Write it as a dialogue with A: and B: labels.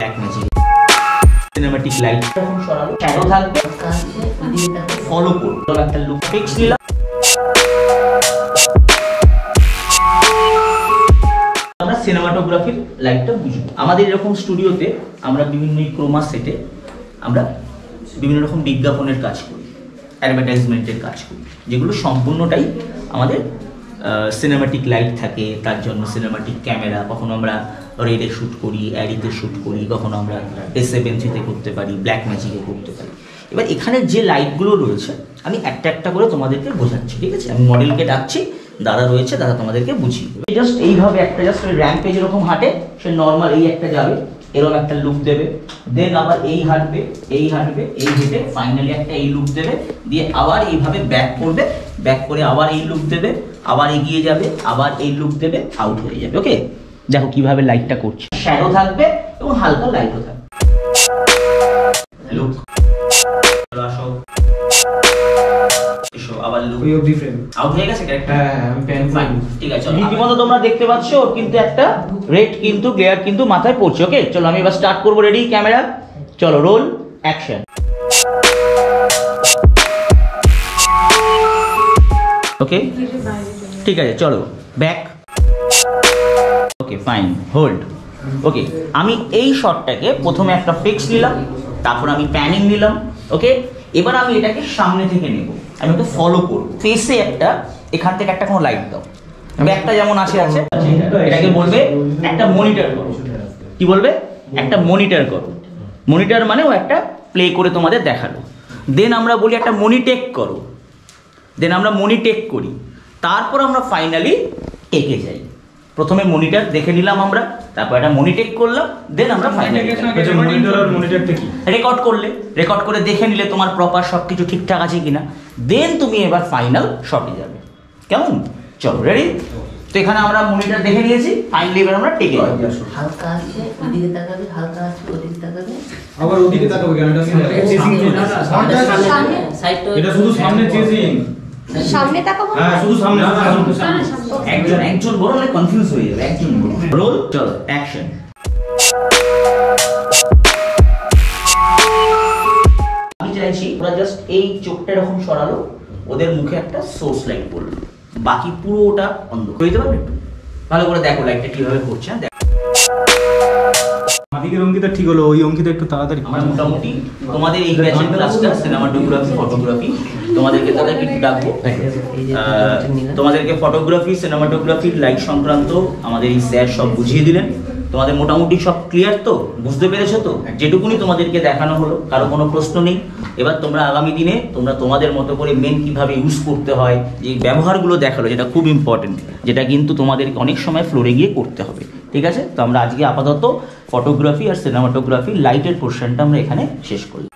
A: Black magic cinematic light যখন সরালো shadow থাকবে follow করব একটা লুক ফিক্স নিলাম। আমরা সিনেমাটোগ্রাফির লাইটটা বুঝবো। আমাদের এরকম স্টুডিওতে আমরা বিভিন্ন ক্রোমা সেটে আমরা বিভিন্ন রকম বিজ্ঞাপনের কাজ করি, অ্যাডভার্টাইজমেন্টের কাজ করি, যেগুলো সম্পূর্ণটাই আমাদের সিনেম্যাটিক লাইট থাকে। তার জন্য সিনেম্যাটিক ক্যামেরা, কখনো আমরা রেডে শ্যুট করি, অ্যাডিতে শ্যুট করি, কখনো আমরা S7-তে করতে পারি, ব্ল্যাক ম্যাজিকে করতে পারি। এবার এখানে যে লাইটগুলো রয়েছে আমি একটা একটা করে তোমাদেরকে বোঝাচ্ছি, ঠিক আছে? আমি মডেলকে ডাকছি, দাদা রয়েছে, দাদা তোমাদেরকে বুঝিয়ে দেবে। জাস্ট এইভাবে একটা জাস্ট র্যাম্পে যেরকম হাঁটে সে নর্মাল এই একটা যাবে, এরকম একটা লুক দেবে, দেন আবার এই হাঁটবে, এই হাঁটবে, এই হেঁটে ফাইনালি একটা এই লুক দেবে, দিয়ে আবার এইভাবে ব্যাক করবে, ব্যাক করে আবার এই লুক দেবে, আবার এগিয়ে যাবে, আবার এই লুক দেবে, আউট হয়ে যাবে। ওকে, দেখো কিভাবে লাইটটা করছে। শ্যাডো থাকবে এবং হালকা লাইটও থাকবে। লুক আসো, এসো, আবার লুক আউট হয়ে গেছে ক্যারেক্টার। ঠিক আছে, রীতিমতো তোমরা দেখতে পাচ্ছ কিন্তু একটা রেড কিন্তু গ্লেয়ার কিন্তু মাথায় পড়ছে। ওকে, চলো আমি এবার স্টার্ট করবো। রেডি ক্যামেরা, চলো রোল অ্যাকশন। ওকে ঠিক আছে, চলো back. Okay fine, hold. Okay, আমি এই শটটাকে প্রথমে একটা ফিক্স নিলাম, তারপর আমি প্যানিং নিলাম। ওকে, এবার আমি এটাকে সামনে থেকে নেব, আমি ওকে ফলো করব। ফেসে একটা, এখান থেকে একটা কোনো লাইট দাও, ব্যাকটা যেমন আছে আছে, এটাকে বলবে একটা মনিটর করো। কি বলবে? একটা মনিটর করো। মনিটর মানে ও একটা প্লে করে তোমাদের দেখালো। দেন আমরা বলি একটা মনিটেক করো, দেন আমরা মনিটেক করি, তারপর আমরা ফাইনালি এঁকে যাই। প্রথমে মনিটর দেখে নিলাম আমরা, তারপর একটা মনিটেক করলাম, দেন আমরা ফাইনালি রেকর্ড করলে, রেকর্ড করে দেখে নিলে তোমার প্রপার সব কিছু ঠিকঠাক আছে কিনা, দেন তুমি এবার ফাইনাল শটে যাবে। কেমন? চলো রেডি। তো এখানে আমরা মনিটর দেখে নিয়েছি, ফাইনালি এবার আমরা টেকে যাবো।
B: হালকা আছে ওদিকে তাকাবে, হালকা আছে ওদিকে তাকাবে,
C: আবার ওদিকে তাকাবে কেন? এটা চেজিং
B: সামনে সাইডটা,
C: এটা শুধু সামনে চেজিং,
D: সামনে তাকাবো।
C: হ্যাঁ শুধু সামনে,
A: একজন একজন বড় হলে কনফিউজ হয়ে যাবে। একজন বড় রোল, চলো অ্যাকশন। আমি চাইছি ওরা জাস্ট এই চোখটা এরকম সরালো, ওদের মুখে একটা সোর্স লাইট পড়লো, বাকি পুরোটা অন্ধকার হয়ে যাবে। একটু ভালো করে দেখো লাইটটা কিভাবে করছে।
C: আমাদের অঙ্কিতা ঠিক হলো, ওই অঙ্কিতা একটু তাড়াতাড়ি।
A: আমরা মোটামুটি তোমাদের এই ব্যাচের ক্লাসটা সিনেমাটোগ্রাফি, ফটোগ্রাফি, তোমাদেরকে তাদেরকে একটু ডাকবো। তোমাদেরকে ফটোগ্রাফি, সিনেমাটোগ্রাফির লাইট সংক্রান্ত আমাদের এই স্যার সব বুঝিয়ে দিলেন। তোমাদের মোটামুটি সব ক্লিয়ার তো? বুঝতে পেরেছো তো? যেটুকুনি তোমাদেরকে দেখানো হলো, কারো কোনো প্রশ্ন নেই। এবার তোমরা আগামী দিনে তোমরা তোমাদের মতো করে মেন কিভাবে ইউজ করতে হয়, যে ব্যবহারগুলো দেখালো, যেটা খুব ইম্পর্টেন্ট, যেটা কিন্তু তোমাদেরকে অনেক সময় ফ্লোরে গিয়ে করতে হবে। ঠিক আছে? তো আমরা আজকে আপাতত ফটোগ্রাফি আর সিনেমাটোগ্রাফি লাইটের পোর্শনটা আমরা এখানে শেষ করি।